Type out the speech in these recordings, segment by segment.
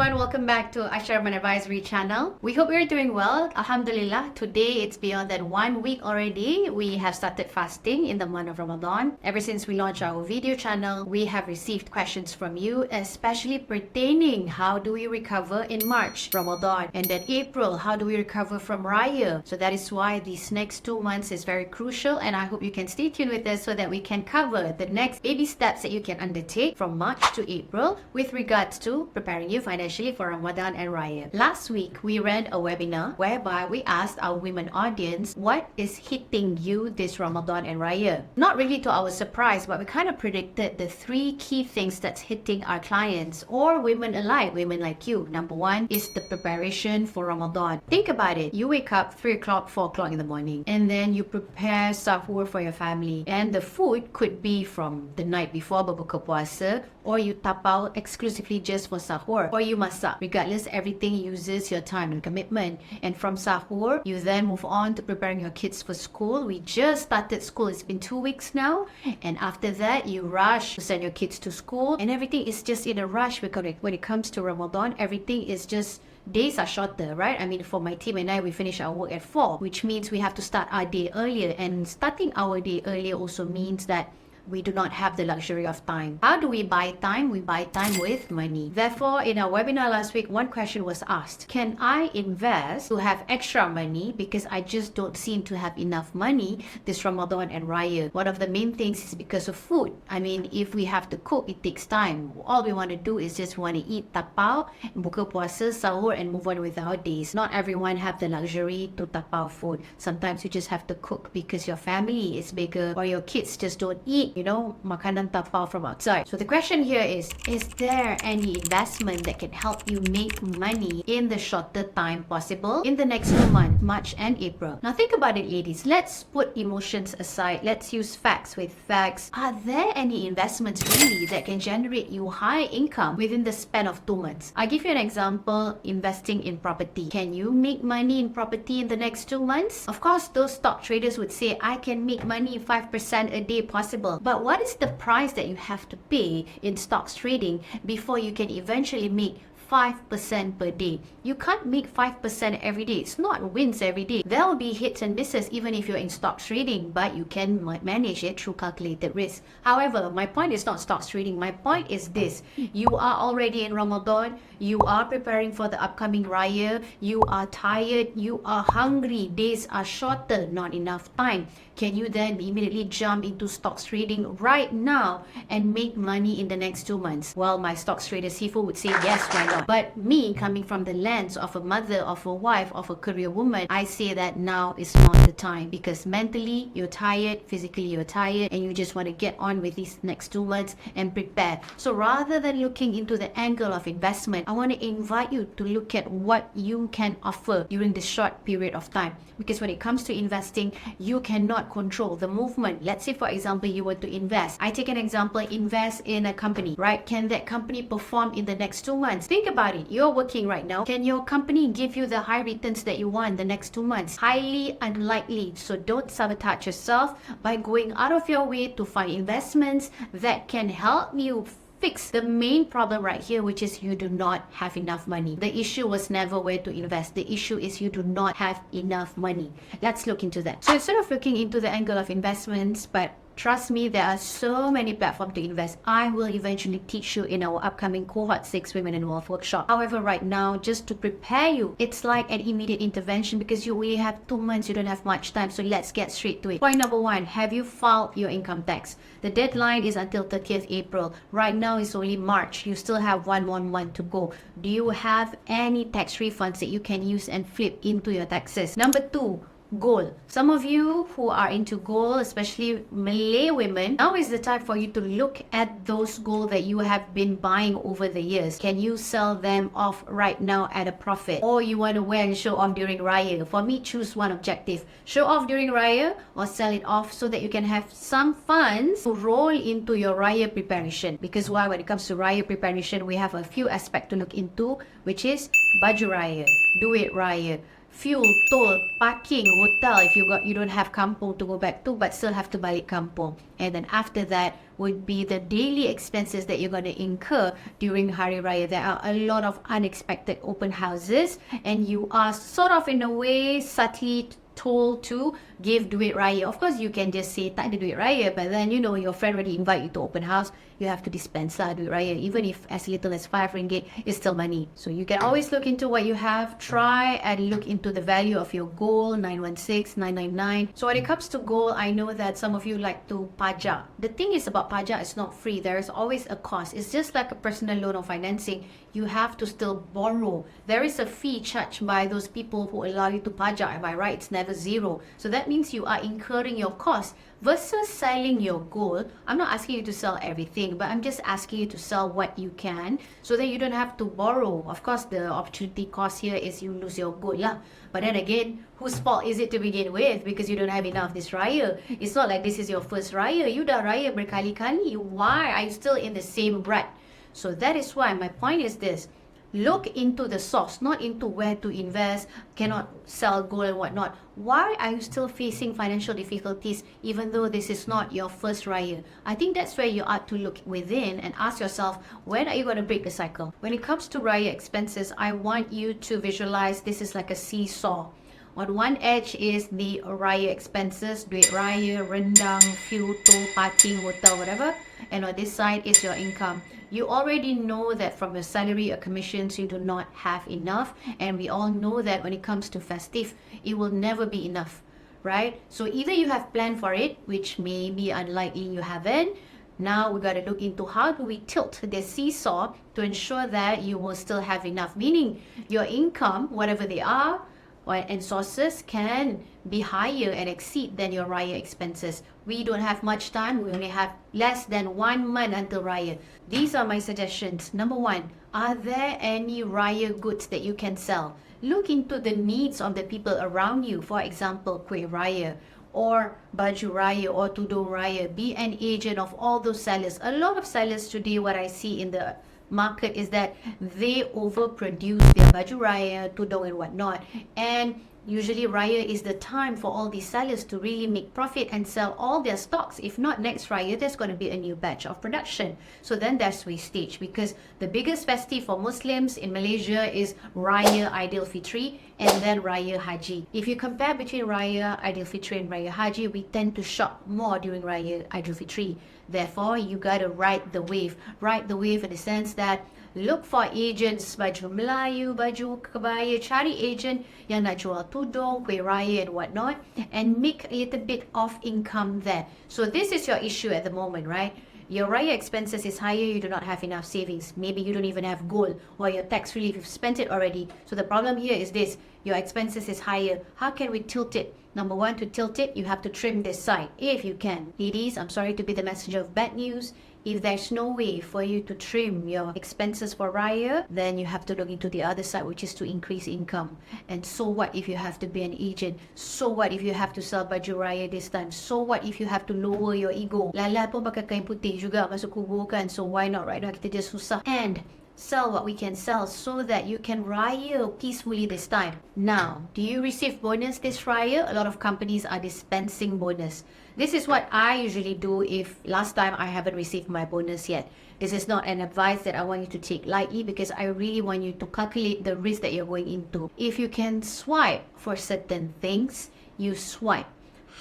everyone, welcome back to Asharman Advisory channel. We hope you're doing well. Alhamdulillah, today it's beyond that 1 week already. We have started fasting in the month of Ramadan. Ever since we launched our video channel, we have received questions from you, especially pertaining how do we recover in March, Ramadan, and then April, how do we recover from Raya? So that is why these next 2 months is very crucial, and I hope you can stay tuned with us so that we can cover the next baby steps that you can undertake from March to April with regards to preparing you financially for Ramadan and Raya. Last week, we ran a webinar whereby we asked our women audience what is hitting you this Ramadan and Raya. Not really to our surprise, but we kind of predicted the 3 key things that's hitting our clients or women alike, women like you. Number 1 is the preparation for Ramadan. Think about it. You wake up 3 o'clock, 4 o'clock in the morning, and then you prepare sahur for your family. And the food could be from the night before berbuka puasa, or you tapau exclusively just for sahur, or you masak. Regardless, everything uses your time and commitment. And from sahur, you then move on to preparing your kids for school. We just started school. It's been 2 weeks now. And after that, you rush to send your kids to school. And everything is just in a rush because when it comes to Ramadan, everything is just days are shorter, right? I mean, for my team and I, we finish our work at 4, which means we have to start our day earlier. And starting our day earlier also means that we do not have the luxury of time. How do we buy time? We buy time with money. Therefore, in our webinar last week, one question was asked: can I invest to have extra money because I just don't seem to have enough money this Ramadan and Raya? One of the main things is because of food. I mean, if we have to cook, it takes time. All we want to do is just want to eat tapau, buka puasa, sahur, and move on with our days. Not everyone have the luxury to tapau food. Sometimes you just have to cook because your family is bigger or your kids just don't eat makanan tapau from outside. So the question here is there any investment that can help you make money in the shorter time possible in the next 2 months, March and April? Now think about it, ladies. Let's put emotions aside. Let's use facts with facts. Are there any investments really that can generate you high income within the span of 2 months? I'll give you an example: investing in property. Can you make money in property in the next 2 months? Of course, those stock traders would say, I can make money 5% a day possible. But what is the price that you have to pay in stocks trading before you can eventually make 5% per day? You can't make 5% every day. It's not wins every day. There will be hits and misses even if you're in stocks trading, but you can manage it through calculated risk. However, my point is not stocks trading. My point is this: you are already in Ramadan. You are preparing for the upcoming Raya. You are tired. You are hungry. Days are shorter. Not enough time. Can you then immediately jump into stocks trading right now and make money in the next 2 months? Well, my stocks trader Sifu would say yes, why not? But me, coming from the lens of a mother, of a wife, of a career woman, I say that now is not the time, because mentally you're tired, physically you're tired, and you just want to get on with these next 2 months and prepare. So rather than looking into the angle of investment, I want to invite you to look at what you can offer during this short period of time. Because when it comes to investing, you cannot control the movement. Let's say, for example, you were to invest. I take an example, invest in a company, right? Can that company perform in the next 2 months? Think about it. You're working right now. Can your company give you the high returns that you want the next 2 months? Highly unlikely. So don't sabotage yourself by going out of your way to find investments that can help you fix the main problem right here, which is you do not have enough money. The issue was never where to invest. The issue is you do not have enough money. Let's look into that. So instead of looking into the angle of investments, but trust me, there are so many platforms to invest. I will eventually teach you in our upcoming Cohort 6 Women and Wealth workshop. However, right now, just to prepare you, it's like an immediate intervention because you only have 2 months, you don't have much time. So let's get straight to it. Point number 1, have you filed your income tax? The deadline is until 30th April. Right now, it's only March. You still have 1 more month to go. Do you have any tax refunds that you can use and flip into your taxes? Number 2, gold. Some of you who are into gold, especially Malay women, now is the time for you to look at those gold that you have been buying over the years. Can you sell them off right now at a profit? Or you want to wear and show off during Raya? For me, choose one objective. Show off during Raya or sell it off so that you can have some funds to roll into your Raya preparation. Because why? When it comes to Raya preparation, we have a few aspects to look into, which is Baju Raya, Do It Raya, fuel, toll, parking, hotel if you don't have kampung to go back to but still have to balik kampung. And then after that, would be the daily expenses that you're going to incur during Hari Raya. There are a lot of unexpected open houses, and you are sort of in a way subtly told to give duit raya. Of course, you can just say tak ada duit raya, but then you know your friend already invite you to open house, you have to dispense duit raya. Even if as little as RM5, it's still money. So you can always look into what you have. Try and look into the value of your gold, 916, 999. So when it comes to gold, I know that some of you like to pajak. The thing is about pajak, it's not free. There is always a cost. It's just like a personal loan or financing. You have to still borrow. There is a fee charged by those people who allow you to pajak. Am I right? It's never zero. So that means you are incurring your cost. Versus selling your gold, I'm not asking you to sell everything, but I'm just asking you to sell what you can so that you don't have to borrow. Of course, the opportunity cost here is you lose your gold lah. But then again, whose fault is it to begin with? Because you don't have enough this raya. It's not like this is your first raya. You dah raya berkali-kali. Why are you still in the same brat? So that is why my point is this. Look into the source, not into where to invest, cannot sell gold and whatnot. Why are you still facing financial difficulties even though this is not your first raya? I think that's where you ought to look within and ask yourself, when are you going to break the cycle? When it comes to raya expenses, I want you to visualize this is like a seesaw. On one edge is the raya expenses, duit raya, rendang, fuel, toll, parking, hotel, whatever. And on this side is your income. You already know that from your salary or commissions, you do not have enough. And we all know that when it comes to festive, it will never be enough, right? So either you have planned for it, which may be unlikely you haven't. Now we got to look into how do we tilt the seesaw to ensure that you will still have enough. Meaning your income, whatever they are, and sources can be higher and exceed than your raya expenses. We don't have much time. We only have less than 1 month until raya. These are my suggestions. Number one, are there any raya goods that you can sell? Look into the needs of the people around you. For example, kuih raya or baju raya or tudung raya. Be an agent of all those sellers. A lot of sellers today, what I see in the market is that they overproduce their baju raya, tudung and whatnot, and usually raya is the time for all these sellers to really make profit and sell all their stocks. If not next raya, there's going to be a new batch of production. So then there's wastage, because the biggest festive for Muslims in Malaysia is Raya Aidilfitri and then Raya Haji. If you compare between Raya Aidilfitri and Raya Haji, we tend to shop more during Raya Aidilfitri. Therefore, you gotta ride the wave. Ride the wave in the sense that look for agents, baju Melayu, baju kebaya, cari agent yang nak jual tudung, kuih raya and whatnot, and make a little bit of income there. So this is your issue at the moment, right? Your raya expenses is higher, you do not have enough savings. Maybe you don't even have gold, or your tax relief, you've spent it already. So the problem here is this, your expenses is higher. How can we tilt it? Number one, to tilt it, you have to trim this side, if you can. Ladies, I'm sorry to be the messenger of bad news. If there's no way for you to trim your expenses for raya, then you have to look into the other side, which is to increase income. And so what if you have to be an agent? So what if you have to sell baju raya this time? So what if you have to lower your ego? Lala pun pakai kain putih juga masuk kubur kan, so why not, right? Kita just susah. And sell what we can sell so that you can raya peacefully this time. Now, do you receive bonus this raya? A lot of companies are dispensing bonus. This is what I usually do if last time I haven't received my bonus yet. This is not an advice that I want you to take lightly, because I really want you to calculate the risk that you're going into. If you can swipe for certain things, you swipe.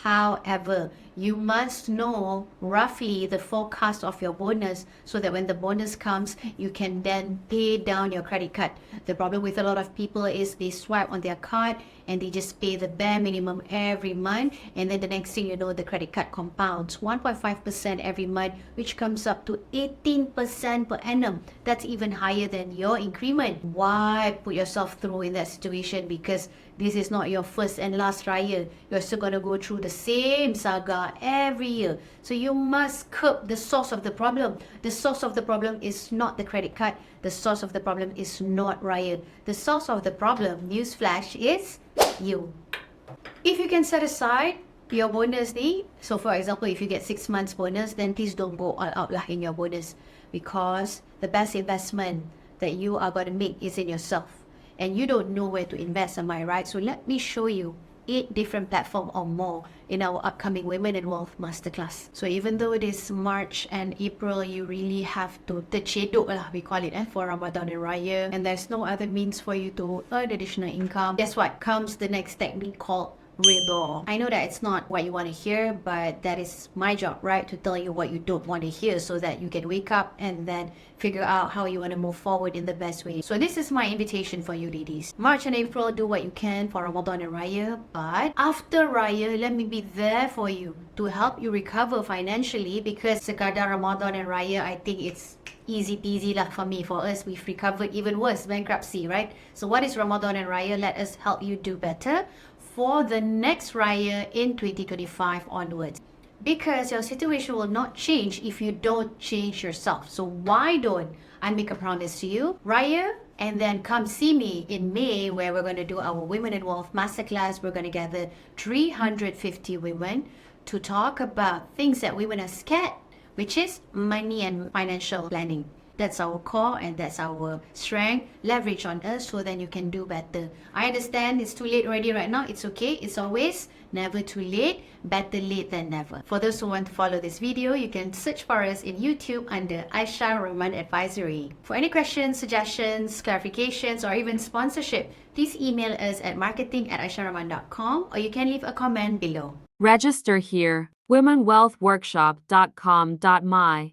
However, you must know roughly the forecast of your bonus so that when the bonus comes, you can then pay down your credit card. The problem with a lot of people is they swipe on their card and they just pay the bare minimum every month, and then the next thing you know, the credit card compounds 1.5% every month, which comes up to 18% per annum. That's even higher than your increment. Why put yourself through in that situation? Because this is not your first and last raya. You're still going to go through the same saga every year. So you must curb the source of the problem. The source of the problem is not the credit card. The source of the problem is not raya. The source of the problem, newsflash, is you. If you can set aside your bonus ni, so for example, if you get 6 months bonus, then please don't go all out lah in your bonus, because the best investment that you are going to make is in yourself. And you don't know where to invest, am I right? So let me show you 8 different platforms or more in our upcoming Women in Wealth Masterclass. So even though it is March and April, you really have to tercedok lah, we call it, for Ramadan and Raya, and there's no other means for you to earn additional income. Guess what? Comes the next technique called Ridho. I know that it's not what you want to hear, but that is my job, right? To tell you what you don't want to hear so that you can wake up and then figure out how you want to move forward in the best way. So this is my invitation for you ladies. March and April, do what you can for Ramadan and Raya, but after Raya, let me be there for you to help you recover financially, because sekadar Ramadan and Raya, I think it's easy peasy lah for me. For us, we've recovered even worse, bankruptcy, right? So what is Ramadan and Raya? Let us help you do better for the next Raya in 2025 onwards. Because your situation will not change if you don't change yourself. So why don't I make a promise to you? Raya, and then come see me in May, where we're going to do our Women in Wealth Masterclass. We're going to gather 350 women to talk about things that women are scared, which is money and financial planning. That's our core and that's our strength. Leverage on us so then you can do better. I understand it's too late already right now. It's okay. It's always never too late. Better late than never. For those who want to follow this video, you can search for us in YouTube under Aisha Rahman Advisory. For any questions, suggestions, clarifications, or even sponsorship, please email us at marketing@aisharahman.com, or you can leave a comment below. Register here. womenwealthworkshop.com.my